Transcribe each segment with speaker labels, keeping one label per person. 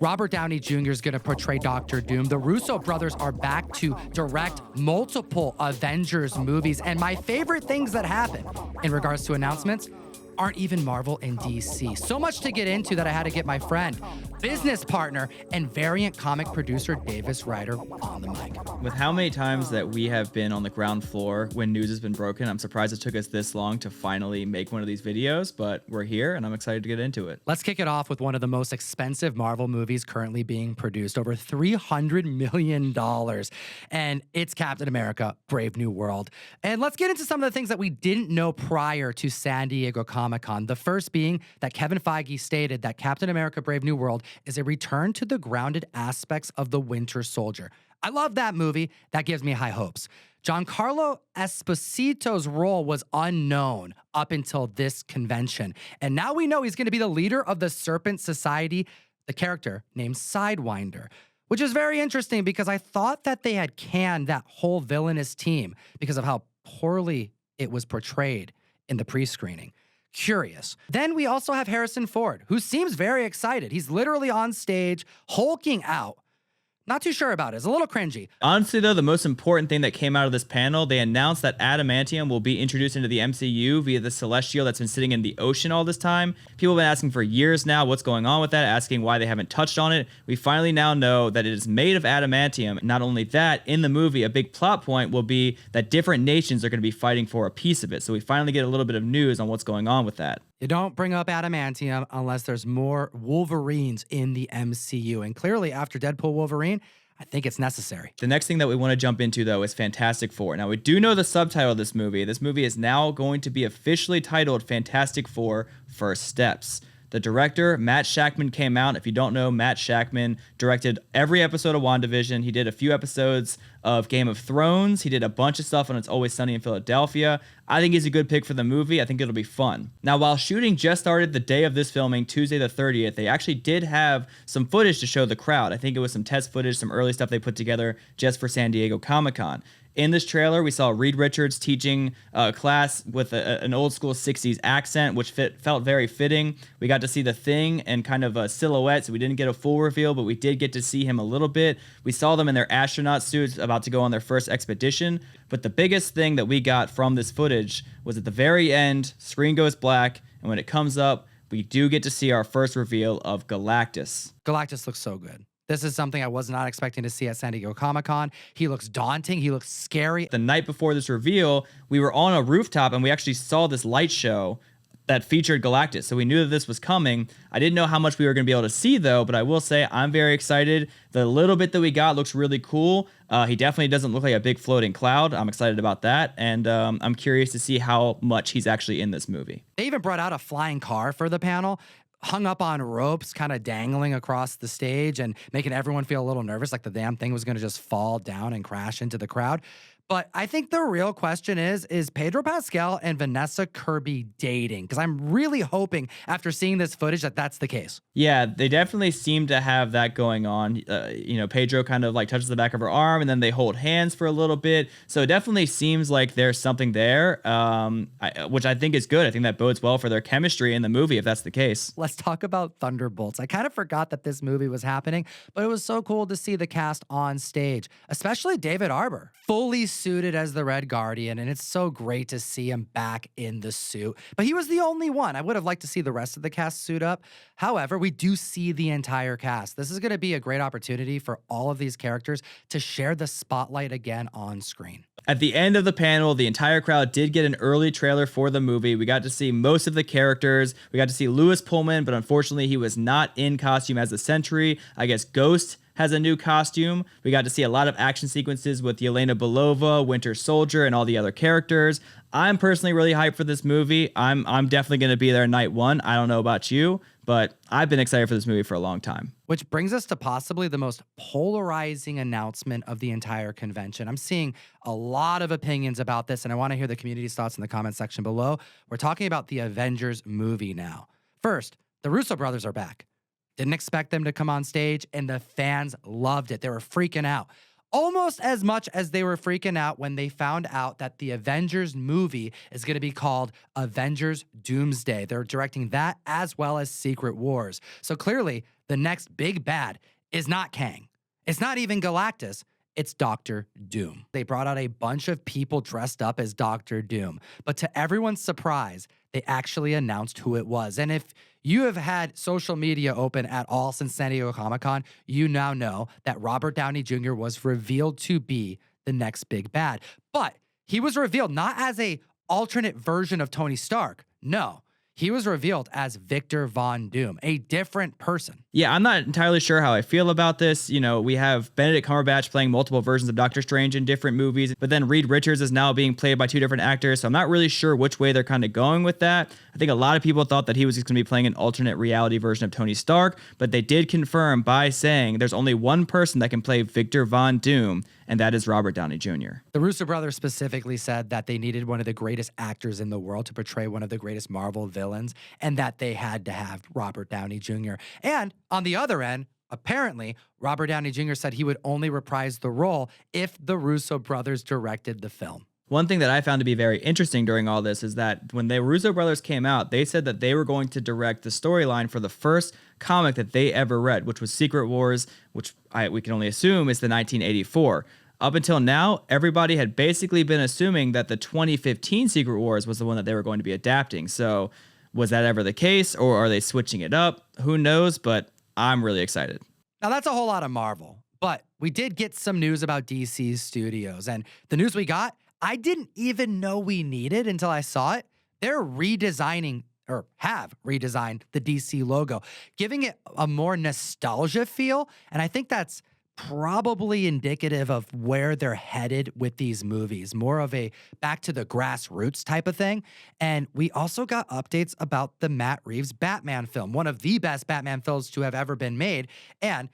Speaker 1: Robert Downey Jr. is going to portray Dr. Doom. The Russo brothers are back to direct multiple Avengers movies. And my favorite things that happen in regards to announcements aren't even Marvel and DC. So much to get into that I had to get my friend, business partner, and variant comic producer Davis Ryder on the mic.
Speaker 2: With how many times that we have been on the ground floor when news has been broken, I'm surprised it took us this long to finally make one of these videos, but we're here and I'm excited to get into it.
Speaker 1: Let's kick it off with one of the most expensive Marvel movies currently being produced, over $300 million. And it's Captain America, Brave New World. And let's get into some of the things that we didn't know prior to San Diego Comic-Con. The first being that Kevin Feige stated that Captain America, Brave New World is a return to the grounded aspects of the Winter Soldier. I love that movie. That gives me high hopes. Giancarlo Esposito's role was unknown up until this convention. And now we know he's going to be the leader of the Serpent Society, the character named Sidewinder, which is very interesting because I thought that they had canned that whole villainous team because of how poorly it was portrayed in the pre-screening. Curious. Then we also have Harrison Ford, who seems very excited. He's literally on stage, hulking out. Not too sure about it. It's a little cringy.
Speaker 2: Honestly, though, the most important thing that came out of this panel, they announced that adamantium will be introduced into the MCU via the Celestial that's been sitting in the ocean all this time. People have been asking for years now what's going on with that, asking why they haven't touched on it. We finally now know that it is made of adamantium. Not only that, in the movie, a big plot point will be that different nations are going to be fighting for a piece of it. So we finally get a little bit of news on what's going on with that.
Speaker 1: You don't bring up adamantium unless there's more Wolverines in the MCU. And clearly, after Deadpool Wolverine, I think it's necessary.
Speaker 2: The next thing that we want to jump into, though, is Fantastic Four. Now, we do know the subtitle of this movie. This movie is now going to be officially titled Fantastic Four: First Steps. The director, Matt Shakman, came out. If you don't know, Matt Shakman directed every episode of WandaVision. He did a few episodes of Game of Thrones. He did a bunch of stuff on It's Always Sunny in Philadelphia. I think he's a good pick for the movie. I think it'll be fun. Now, while shooting just started the day of this filming, Tuesday the 30th, they actually did have some footage to show the crowd. I think it was some test footage, some early stuff they put together just for San Diego Comic-Con. In this trailer, we saw Reed Richards teaching a class with an old school 60s accent, which felt very fitting. We got to see the Thing and kind of a silhouette, so we didn't get a full reveal, but we did get to see him a little bit. We saw them in their astronaut suits about to go on their first expedition. But the biggest thing that we got from this footage was at the very end, screen goes black, and when it comes up, we do get to see our first reveal of Galactus.
Speaker 1: Galactus looks so good. This is something I was not expecting to see at San Diego Comic-Con. He looks daunting. He looks scary.
Speaker 2: The night before this reveal, we were on a rooftop and we actually saw this light show that featured Galactus. So we knew that this was coming. I didn't know how much we were going to be able to see, though, but I will say I'm very excited. The little bit that we got looks really cool. He definitely doesn't look like a big floating cloud. I'm excited about that. And I'm curious to see how much he's actually in this movie.
Speaker 1: They even brought out a flying car for the panel, hung up on ropes, kind of dangling across the stage and making everyone feel a little nervous, like the damn thing was going to just fall down and crash into the crowd. But I think the real question is Pedro Pascal and Vanessa Kirby dating? Because I'm really hoping after seeing this footage that that's the case.
Speaker 2: Yeah, they definitely seem to have that going on. Pedro kind of like touches the back of her arm and then they hold hands for a little bit. So it definitely seems like there's something there, which I think is good. I think that bodes well for their chemistry in the movie if that's the case.
Speaker 1: Let's talk about Thunderbolts. I kind of forgot that this movie was happening, but it was so cool to see the cast on stage, especially David Harbour, fully suited as the Red Guardian, and it's so great to see him back in the suit. But he was the only one. I would have liked to see the rest of the cast suit up. However, we do see the entire cast. This is going to be a great opportunity for all of these characters to share the spotlight again on screen.
Speaker 2: At the end of the panel, the entire crowd did get an early trailer for the movie. We got to see most of the characters. We got to see Lewis Pullman, but unfortunately he was not in costume as the Sentry. I guess Ghost has a new costume. We got to see a lot of action sequences with Yelena Belova, Winter Soldier, and all the other characters. I'm personally really hyped for this movie. I'm definitely going to be there night one. I don't know about you, but I've been excited for this movie for a long time.
Speaker 1: Which brings us to possibly the most polarizing announcement of the entire convention. I'm seeing a lot of opinions about this, and I want to hear the community's thoughts in the comment section below. We're talking about the Avengers movie now. First, the Russo brothers are back. Didn't expect them to come on stage, and the fans loved it. They were freaking out. Almost as much as they were freaking out when they found out that the Avengers movie is going to be called Avengers Doomsday. They're directing that as well as Secret Wars. So clearly, the next big bad is not Kang. It's not even Galactus. It's Dr. Doom. They brought out a bunch of people dressed up as Dr. Doom, but to everyone's surprise, they actually announced who it was. And if you have had social media open at all since San Diego Comic-Con, you now know that Robert Downey Jr. was revealed to be the next big bad. But he was revealed not as a alternate version of Tony Stark. No, he was revealed as Victor Von Doom, a different person.
Speaker 2: Yeah, I'm not entirely sure how I feel about this. You know, we have Benedict Cumberbatch playing multiple versions of Doctor Strange in different movies, but then Reed Richards is now being played by two different actors, so I'm not really sure which way they're kind of going with that. I think a lot of people thought that he was just going to be playing an alternate reality version of Tony Stark, but they did confirm by saying there's only one person that can play Victor Von Doom, and that is Robert Downey Jr.
Speaker 1: The Russo brothers specifically said that they needed one of the greatest actors in the world to portray one of the greatest Marvel villains, and that they had to have Robert Downey Jr. And on the other end, apparently, Robert Downey Jr. said he would only reprise the role if the Russo brothers directed the film.
Speaker 2: One thing that I found to be very interesting during all this is that when the Russo brothers came out, they said that they were going to direct the storyline for the first comic that they ever read, which was Secret Wars, which we can only assume is the 1984. Up until now, everybody had basically been assuming that the 2015 Secret Wars was the one that they were going to be adapting. So was that ever the case, or are they switching it up? Who knows, but I'm really excited.
Speaker 1: Now, that's a whole lot of Marvel, but we did get some news about DC Studios, and the news we got, I didn't even know we needed until I saw it. They're redesigning, or have redesigned, the DC logo, giving it a more nostalgia feel, and I think that's probably indicative of where they're headed with these movies, more of a back to the grassroots type of thing. And we also got updates about the Matt Reeves Batman film, one of the best Batman films to have ever been made. And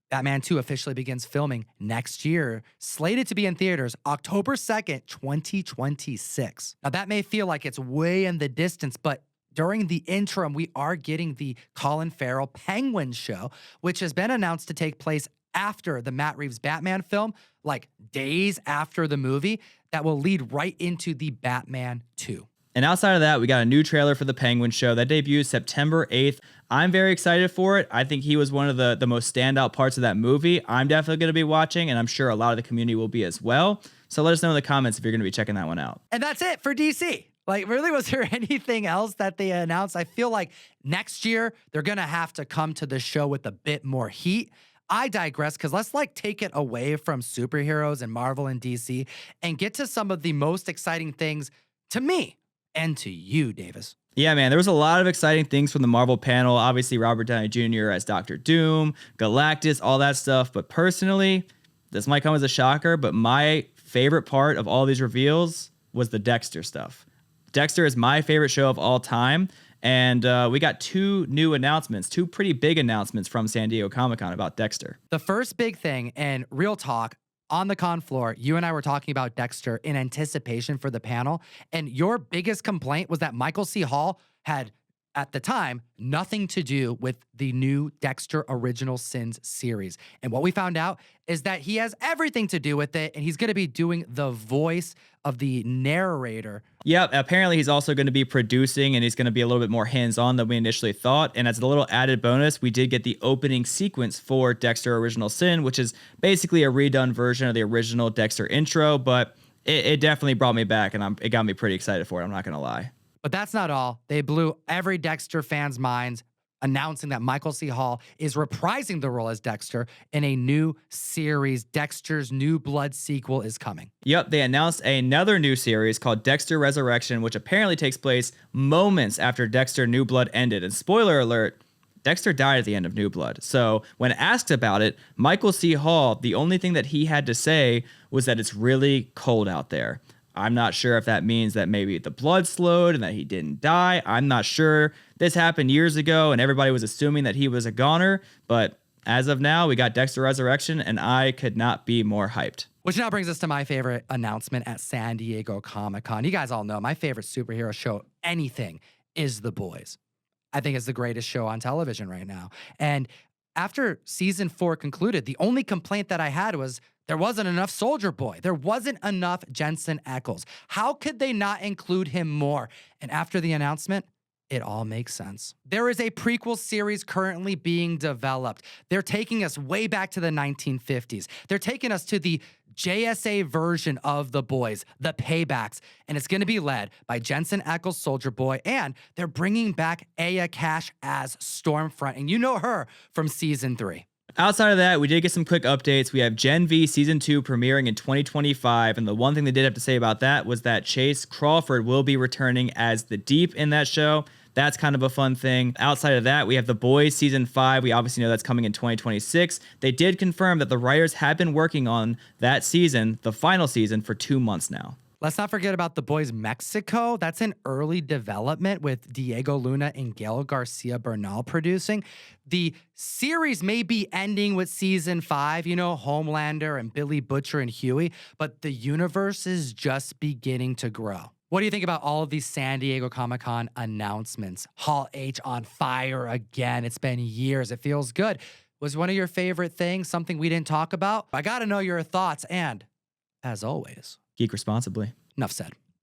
Speaker 1: Batman 2 officially begins filming next year, slated to be in theaters October 2nd, 2026. Now, that may feel like it's way in the distance, but during the interim, we are getting the Colin Farrell Penguin show, which has been announced to take place after the Matt Reeves Batman film, like days after the movie, that will lead right into the Batman 2.
Speaker 2: And outside of that, we got a new trailer for the Penguin show that debuts September 8th. I'm very excited for it. I think he was one of the most standout parts of that movie. I'm definitely going to be watching, and I'm sure a lot of the community will be as well. So let us know in the comments if you're going to be checking that one out.
Speaker 1: And that's it for DC. Like, really, was there anything else that they announced? I feel like next year, they're going to have to come to the show with a bit more heat. I digress, because let's take it away from superheroes and Marvel and DC and get to some of the most exciting things to me and to you, Davis.
Speaker 2: Yeah, man, there was a lot of exciting things from the Marvel panel. Obviously, Robert Downey Jr. as Dr. Doom, Galactus, all that stuff. But personally, this might come as a shocker, but my favorite part of all these reveals was the Dexter stuff. Dexter is my favorite show of all time. And we got two new announcements, two pretty big announcements from San Diego Comic-Con about Dexter.
Speaker 1: The first big thing, and real talk, on the con floor, you and I were talking about Dexter in anticipation for the panel, and your biggest complaint was that Michael C. Hall had, at the time, nothing to do with the new Dexter Original Sins series. And what we found out is that he has everything to do with it, and he's going to be doing the voice of the narrator.
Speaker 2: Yep, apparently he's also going to be producing, and he's going to be a little bit more hands-on than we initially thought. And as a little added bonus, we did get the opening sequence for Dexter Original Sin, which is basically a redone version of the original Dexter intro, but it definitely brought me back, and it got me pretty excited for it, I'm not going to lie.
Speaker 1: But that's not all. They blew every Dexter fan's minds, announcing that Michael C. Hall is reprising the role as Dexter in a new series. Dexter's New Blood sequel is coming.
Speaker 2: Yep, they announced another new series called Dexter Resurrection, which apparently takes place moments after Dexter New Blood ended. And spoiler alert, Dexter died at the end of New Blood. So when asked about it, Michael C. Hall, the only thing that he had to say was that it's really cold out there. I'm not sure if that means that maybe the blood slowed and that he didn't die. I'm not sure. This happened years ago, and everybody was assuming that he was a goner. But as of now, we got Dexter Resurrection, and I could not be more hyped.
Speaker 1: Which now brings us to my favorite announcement at San Diego Comic-Con. You guys all know my favorite superhero show, anything, is The Boys. I think it's the greatest show on television right now. And after season 4 concluded, the only complaint that I had was there wasn't enough Soldier Boy. There wasn't enough Jensen Ackles. How could they not include him more? And after the announcement, it all makes sense. There is a prequel series currently being developed. They're taking us way back to the 1950s. They're taking us to the JSA version of The Boys, The Paybacks, and it's going to be led by Jensen Ackles' Soldier Boy, and they're bringing back Aya Cash as Stormfront, and you know her from season 3.
Speaker 2: Outside of that, we did get some quick updates. We have Gen V Season 2 premiering in 2025, and the one thing they did have to say about that was that Chase Crawford will be returning as the Deep in that show. That's kind of a fun thing. Outside of that, we have The Boys Season 5. We obviously know that's coming in 2026. They did confirm that the writers have been working on that season, the final season, for 2 months now.
Speaker 1: Let's not forget about The Boys Mexico. That's in early development with Diego Luna and Gael Garcia Bernal producing. The series may be ending with season 5, you know, Homelander and Billy Butcher and Huey, but the universe is just beginning to grow. What do you think about all of these San Diego Comic-Con announcements? Hall H on fire again. It's been years. It feels good. Was one of your favorite things something we didn't talk about? I got to know your thoughts. And as always,
Speaker 2: Geek responsibly.
Speaker 1: enough said.